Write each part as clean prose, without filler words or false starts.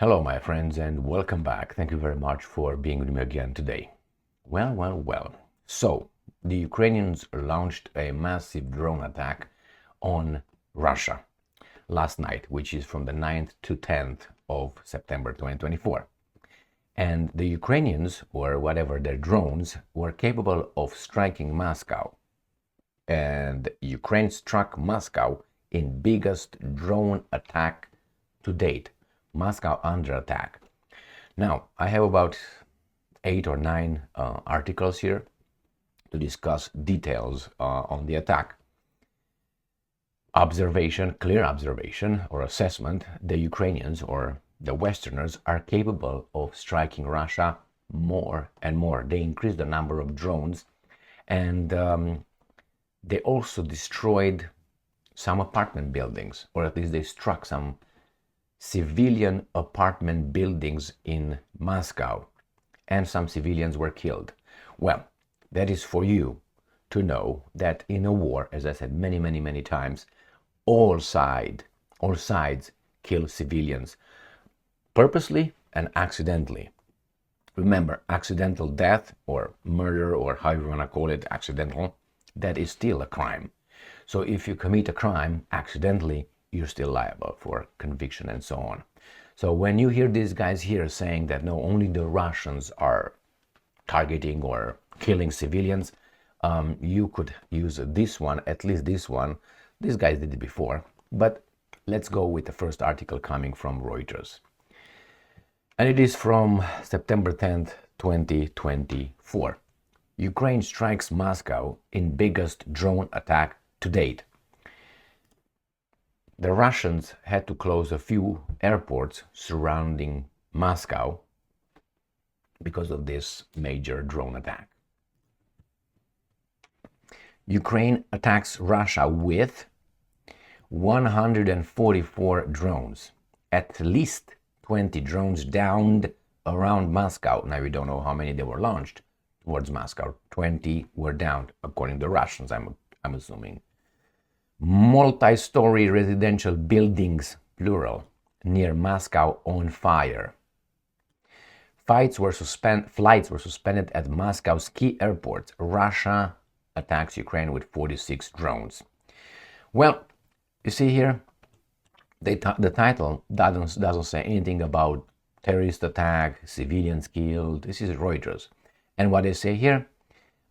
Hello, my friends, and welcome back. Thank you very much for being with me again today. Well. So, the Ukrainians launched a massive drone attack on Russia last night, which is from the 9th to 10th of September 2024. And the Ukrainians, or whatever their drones, were capable of striking Moscow. And Ukraine struck Moscow in biggest drone attack to date. Moscow under attack. Now, I have about 8 or 9 articles here to discuss details on the attack. Clear observation or assessment, the Ukrainians or the Westerners are capable of striking Russia more and more. They increased the number of drones, and they also destroyed some apartment buildings, or at least they struck some civilian apartment buildings in Moscow, and some civilians were killed. Well, that is for you to know that in a war, as I said many times, all sides kill civilians purposely and accidentally. Remember, accidental death or murder, or however you want to call it, accidental, that is still a crime. So if you commit a crime accidentally, you're still liable for conviction and so on. So when you hear these guys here saying that no, only the Russians are targeting or killing civilians, you could use this one, at least this one. These guys did it before, but let's go with the first article coming from Reuters. And it is from September 10th, 2024. Ukraine strikes Moscow in biggest drone attack to date. The Russians had to close a few airports surrounding Moscow because of this major drone attack. Ukraine attacks Russia with 144 drones, at least 20 drones downed around Moscow. Now we don't know how many they were launched towards Moscow. 20 were downed, according to the Russians, I'm assuming. Multi-storey residential buildings, plural, near Moscow on fire. Flights were suspended at Moscow's key airports. Russia attacks Ukraine with 46 drones. Well, you see here, the title doesn't say anything about terrorist attack, civilians killed. This is Reuters. And what they say here,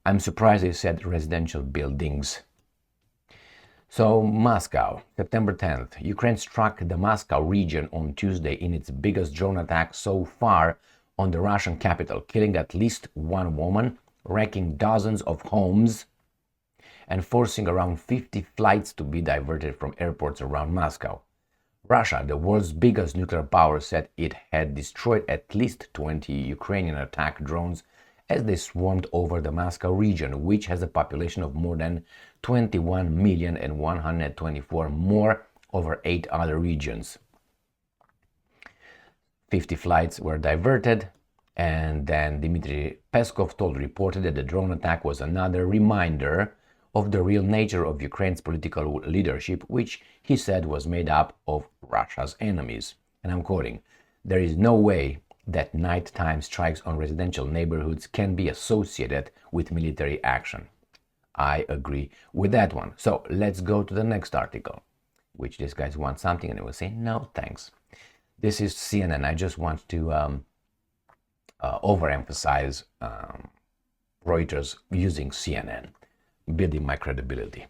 I'm surprised they said residential buildings. So, Moscow, September 10th. Ukraine struck the Moscow region on Tuesday in its biggest drone attack so far on the Russian capital, killing at least one woman, wrecking dozens of homes, and forcing around 50 flights to be diverted from airports around Moscow. Russia, the world's biggest nuclear power, said it had destroyed at least 20 Ukrainian attack drones as they swarmed over the Moscow region, which has a population of more than 21 million and 124 more over 8 other regions. 50 flights were diverted, and then Dmitry Peskov reported that the drone attack was another reminder of the real nature of Ukraine's political leadership, which he said was made up of Russia's enemies. And I'm quoting, "There is no way that nighttime strikes on residential neighborhoods can be associated with military action." I agree with that one. So let's go to the next article, which these guys want something and they will say, no, thanks. This is CNN. I just want to overemphasize Reuters using CNN, building my credibility.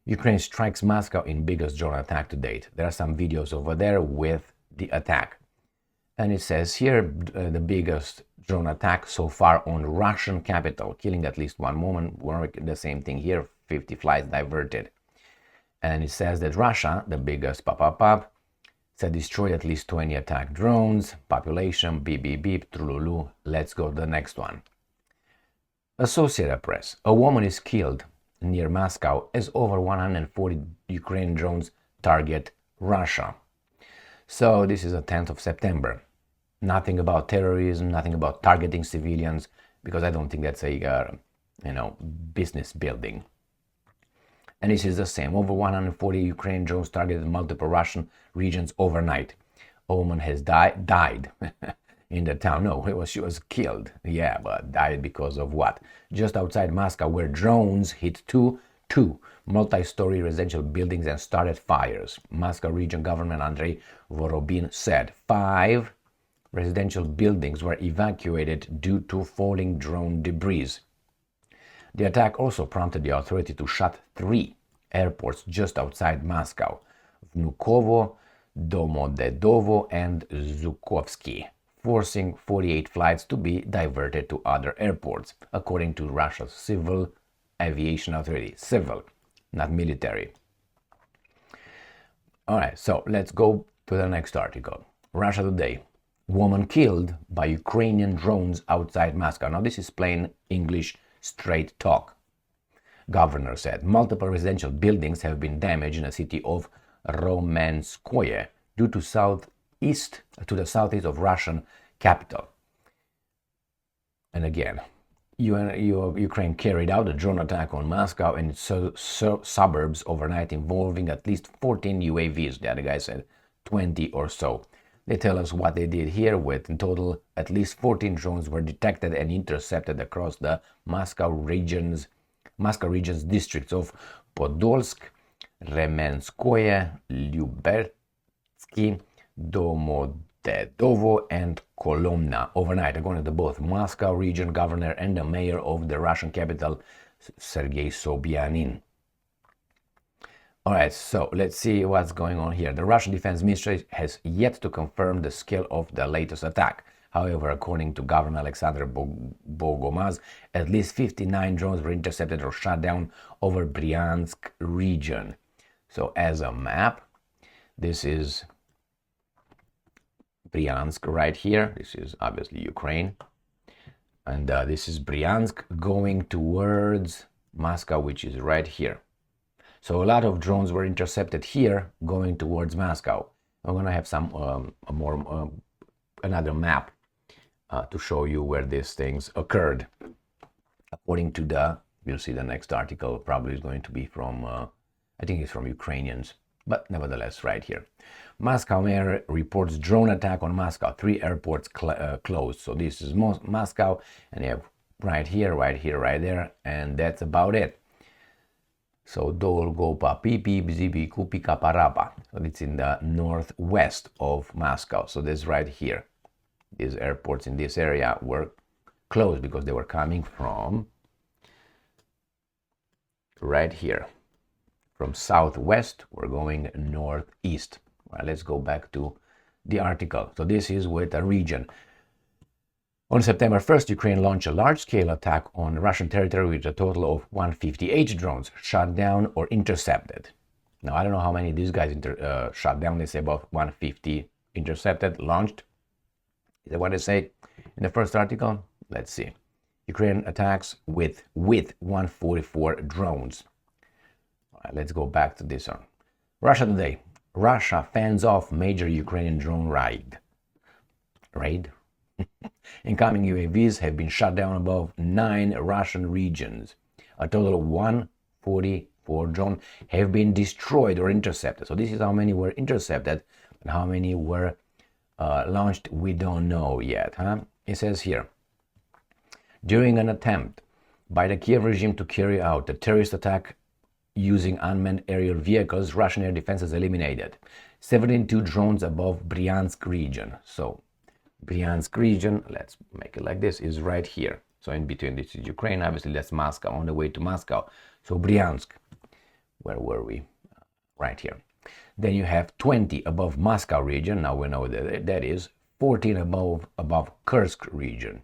Ukraine strikes Moscow in biggest drone attack to date. There are some videos over there with the attack. And it says here, the biggest drone attack so far on Russian capital, killing at least one woman. The same thing here, 50 flights diverted. And it says that Russia, the biggest said destroyed at least 20 attack drones, population, beep, beep, beep, trululu. Let's go to the next one. Associated Press, a woman is killed near Moscow as over 140 Ukrainian drones target Russia. So this is the 10th of September. Nothing about terrorism, nothing about targeting civilians, because I don't think that's a business building. And this is the same. Over 140 Ukrainian drones targeted multiple Russian regions overnight. woman has died in the town. No, she was killed. Yeah, but died because of what? Just outside Moscow, where drones hit two multi-story residential buildings and started fires. Moscow region government Andrei Vorobin said 5 residential buildings were evacuated due to falling drone debris. The attack also prompted the authority to shut 3 airports just outside Moscow: Vnukovo, Domodedovo, and Zhukovsky, forcing 48 flights to be diverted to other airports, according to Russia's Civil Aviation Authority. Civil, not military. Alright, so let's go to the next article. Russia Today. Woman killed by Ukrainian drones outside Moscow. Now this is plain English, straight talk. Governor said multiple residential buildings have been damaged in the city of Romanskoye due to the southeast of Russian capital. And again, Ukraine carried out a drone attack on Moscow and its suburbs overnight, involving at least 14 UAVs. The other guy said 20 or so. They tell us what they did here with, in total, at least 14 drones were detected and intercepted across the Moscow region's districts of Podolsk, Remenskoye, Lyubertsky, Domodedovo, and Kolomna overnight, according to both Moscow region governor and the mayor of the Russian capital, Sergei Sobyanin. Alright, so let's see what's going on here. The Russian Defense Ministry has yet to confirm the scale of the latest attack. However, according to Governor Alexander Bogomaz, at least 59 drones were intercepted or shot down over Bryansk region. So as a map, this is Bryansk right here. This is obviously Ukraine. And this is Bryansk going towards Moscow, which is right here. So a lot of drones were intercepted here going towards Moscow. I'm going to have some another map to show you where these things occurred. According to you'll see the next article probably is going to be from, I think it's from Ukrainians, but nevertheless right here. Moscow mayor reports drone attack on Moscow. 3 airports closed. So this is Moscow, and you have right here, right there, and that's about it. So Dolgopa Pipi Bzibi Kupika Parapa. So it's in the northwest of Moscow. So this right here. These airports in this area were closed because they were coming from right here. From southwest, we're going northeast. Well, let's go back to the article. So this is with a region. On September 1st, Ukraine launched a large-scale attack on Russian territory with a total of 158 drones shot down or intercepted. Now, I don't know how many these guys shot down. They say about 150 intercepted, launched. Is that what they say in the first article? Let's see. Ukraine attacks with 144 drones. All right, let's go back to this one. Russia Today. Russia fends off major Ukrainian drone raid. Incoming UAVs have been shot down above 9 Russian regions. A total of 144 drones have been destroyed or intercepted. So this is how many were intercepted and how many were launched. We don't know yet. It says here, during an attempt by the Kiev regime to carry out a terrorist attack using unmanned aerial vehicles, Russian air defense has eliminated 72 drones above Bryansk region. So Bryansk region, let's make it like this, is right here. So in between, this is Ukraine, obviously that's Moscow, on the way to Moscow. So Bryansk, where were we? Right here. Then you have 20 above Moscow region, now we know that that is 14 above Kursk region.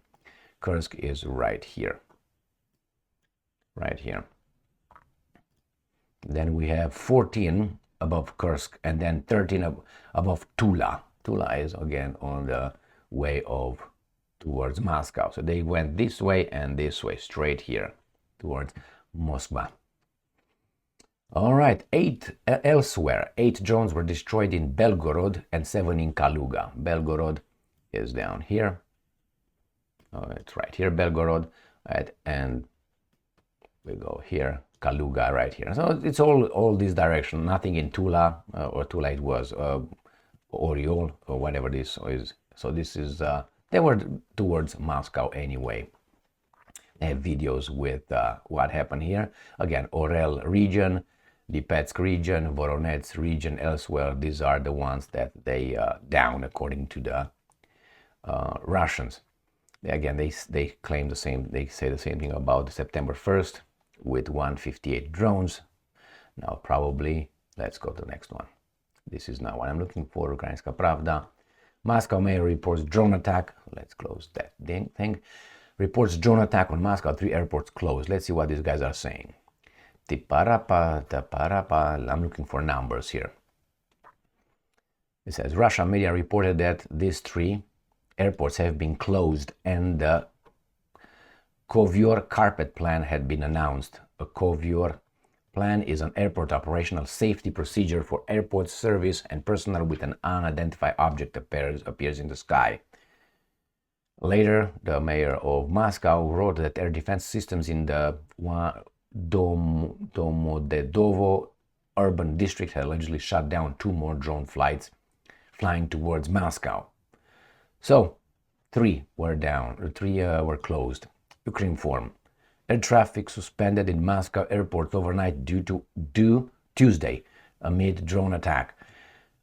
Kursk is right here. Right here. Then we have 14 above Kursk and then 13 above Tula. Tula is again on the way towards Moscow. So they went this way and this way, straight here towards Moscow. All right, 8 elsewhere. 8 drones were destroyed in Belgorod and 7 in Kaluga. Belgorod is down here. Oh, it's right here, Belgorod, right, and we go here, Kaluga right here. So it's all this direction. Nothing in Tula, or Tula it was Oriol, or whatever this is. So this is, they were towards Moscow anyway. They have videos with what happened here. Again, Orel region, Lipetsk region, Voronezh region, elsewhere. These are the ones that they down according to the Russians. Again, they claim the same. They say the same thing about September 1st with 158 drones. Now probably, let's go to the next one. This is now what I'm looking for. Ukrainska Pravda. Moscow mayor reports drone attack. Let's close that thing. Reports drone attack on Moscow. 3 airports closed. Let's see what these guys are saying. I'm looking for numbers here. It says Russian media reported that these 3 airports have been closed and the Kovyor carpet plan had been announced. A Kovyor plan is an airport operational safety procedure for airport service and personnel with an unidentified object appears in the sky. Later, the mayor of Moscow wrote that air defense systems in the Domodedovo urban district had allegedly shut down 2 more drone flights flying towards Moscow. So, 3 were down, 3 were closed. Ukrinform. Air traffic suspended in Moscow airports overnight due Tuesday amid drone attack.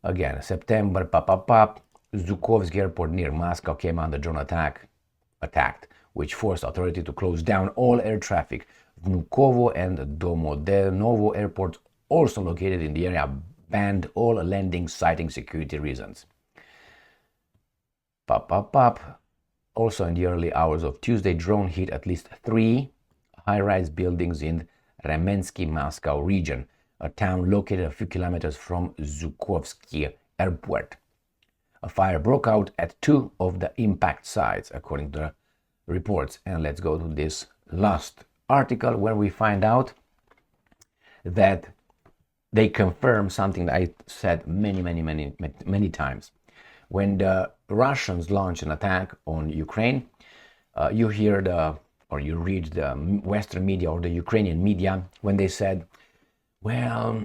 Again, September, Zhukovsky airport near Moscow came under drone attacked, which forced authority to close down all air traffic. Vnukovo and Domodenovo airports, also located in the area, banned all landings citing security reasons. Also in the early hours of Tuesday, drone hit at least 3 high-rise buildings in Remensky, Moscow region, a town located a few kilometers from Zhukovsky airport. A fire broke out at 2 of the impact sites, according to the reports. And let's go to this last article where we find out that they confirm something that I said many times. When the Russians launch an attack on Ukraine, you hear you read the Western media or the Ukrainian media when they said, well,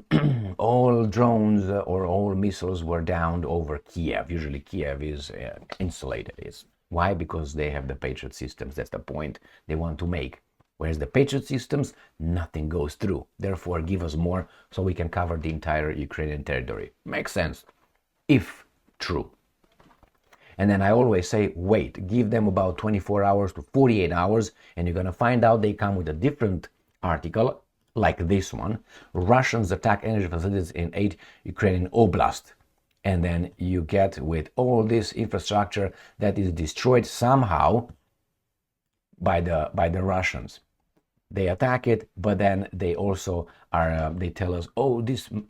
all drones or all missiles were downed over Kiev. Usually Kiev is insulated. Why? Because they have the Patriot systems. That's the point they want to make. Whereas the Patriot systems, nothing goes through. Therefore, give us more so we can cover the entire Ukrainian territory. Makes sense, if true. And then I always say, wait, give them about 24 hours to 48 hours, and you're going to find out they come with a different article, like this one. Russians attack energy facilities in 8 Ukrainian oblasts. And then you get with all this infrastructure that is destroyed somehow by the Russians. They attack it, but then they also are, they tell us, oh,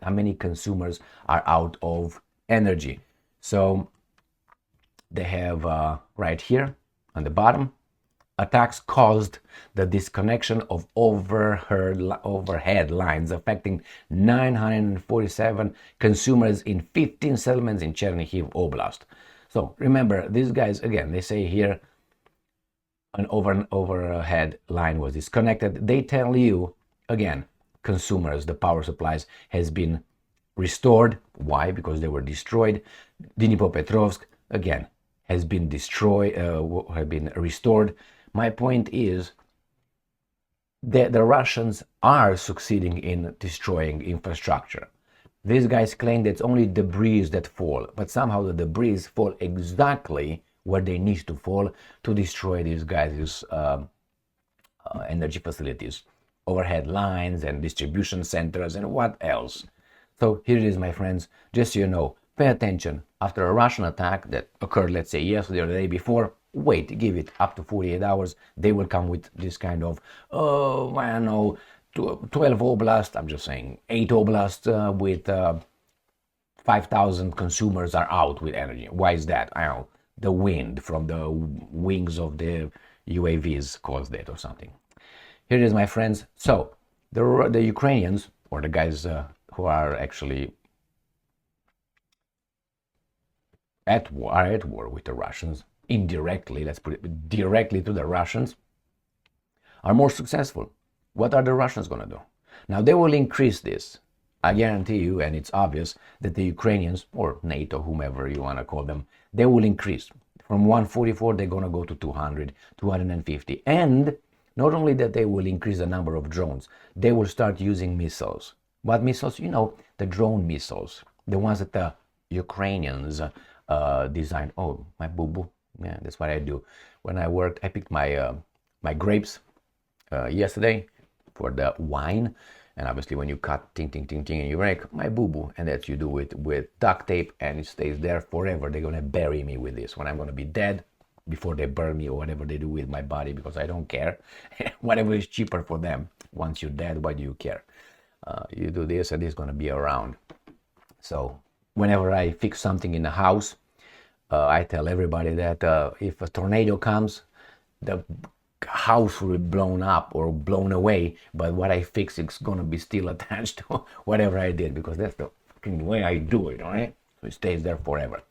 how many consumers are out of energy. So they have right here on the bottom, attacks caused the disconnection of overhead lines affecting 947 consumers in 15 settlements in Chernihiv Oblast. So remember, these guys, again, they say here an overhead line was disconnected. They tell you, again, consumers, the power supplies has been restored. Why? Because they were destroyed. Dnipropetrovsk, again, has been destroyed, have been restored. My point is that the Russians are succeeding in destroying infrastructure. These guys claim that it's only debris that fall, but somehow the debris fall exactly where they need to fall to destroy these guys' energy facilities, overhead lines and distribution centers and what else. So here it is, my friends, just so you know, pay attention. After a Russian attack that occurred, let's say, yesterday or the day before, wait, give it up to 48 hours. They will come with this kind of, oh, I don't know, 12 oblasts, I'm just saying, 8 oblasts with 5,000 consumers are out with energy. Why is that? I don't know, the wind from the wings of the UAVs caused that or something. Here it is, my friends. So, the Ukrainians, or the guys who are actually at war with the Russians, indirectly, let's put it directly to the Russians, are more successful. What are the Russians going to do? Now, they will increase this. I guarantee you, and it's obvious, that the Ukrainians, or NATO, whomever you want to call them, they will increase. From 144, they're going to go to 200, 250. And not only that they will increase the number of drones, they will start using missiles. What missiles? You know, the drone missiles, the ones that the Ukrainians designed. Oh, my boo-boo. Yeah, that's what I do. When I worked, I picked my my grapes yesterday for the wine. And obviously when you cut, ting, ting, ting, ting, and you break, my boo-boo. And that you do it with duct tape, and it stays there forever. They're going to bury me with this when I'm going to be dead, before they burn me or whatever they do with my body, because I don't care. Whatever is cheaper for them. Once you're dead, why do you care? You do this and it's going to be around. So whenever I fix something in the house, I tell everybody that if a tornado comes, the house will be blown up or blown away, but what I fix is going to be still attached to whatever I did, because that's the fucking way I do it, all right? So it stays there forever.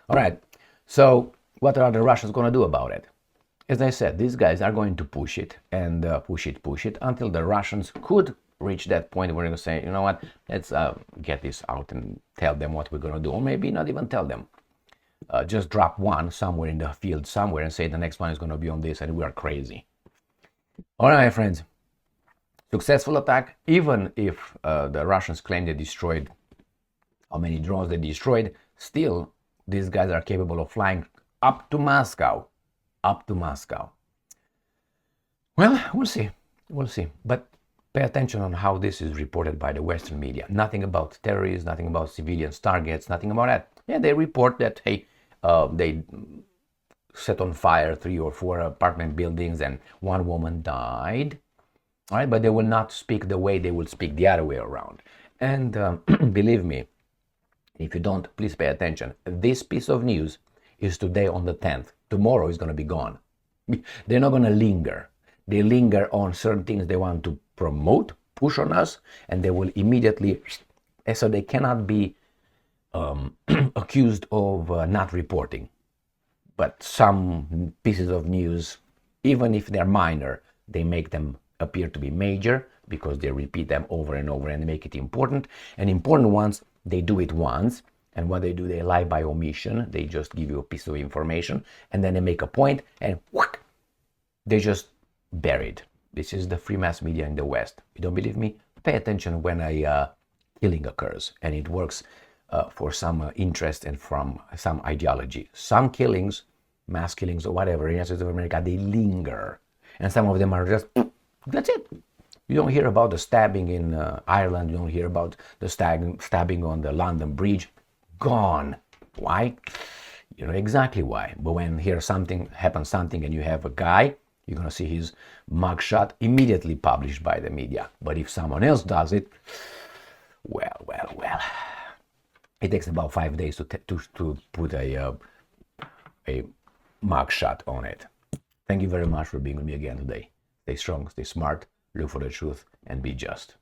All right, so what are the Russians going to do about it? As I said, these guys are going to push it and push it until the Russians could reach that point where they're going to say, you know what, let's get this out and tell them what we're going to do, or maybe not even tell them. Just drop one somewhere in the field somewhere and say the next one is going to be on this, and we are crazy. All right, friends. Successful attack, even if the Russians claim they destroyed how many drones they destroyed, still these guys are capable of flying up to Moscow. Up to Moscow. Well, we'll see. We'll see. But pay attention on how this is reported by the Western media. Nothing about terrorists, nothing about civilians, targets, nothing about that. Yeah, they report that, hey, they set on fire 3 or 4 apartment buildings and 1 woman died. All right, but they will not speak the way they will speak the other way around. And believe me, if you don't, please pay attention. This piece of news is today on the 10th. Tomorrow is going to be gone. They're not going to linger. They linger on certain things they want to promote, push on us, and they will immediately, so they cannot be accused of not reporting. But some pieces of news, even if they're minor, they make them appear to be major because they repeat them over and over and make it important. And important ones, they do it once. And what they do, they lie by omission. They just give you a piece of information and then they make a point and whack, they just bury it. This is the free mass media in the West. You don't believe me? Pay attention when a killing occurs, and it works for some interest and from some ideology. Some killings, mass killings or whatever in the United States of America, they linger. And some of them are just, that's it. You don't hear about the stabbing in Ireland. You don't hear about the stabbing on the London Bridge. Gone. Why? You know exactly why. But when here happens something and you have a guy, you're going to see his mugshot immediately published by the media. But if someone else does it, well. It takes about 5 days to put a mugshot on it. Thank you very much for being with me again today. Stay strong, stay smart, look for the truth, and be just.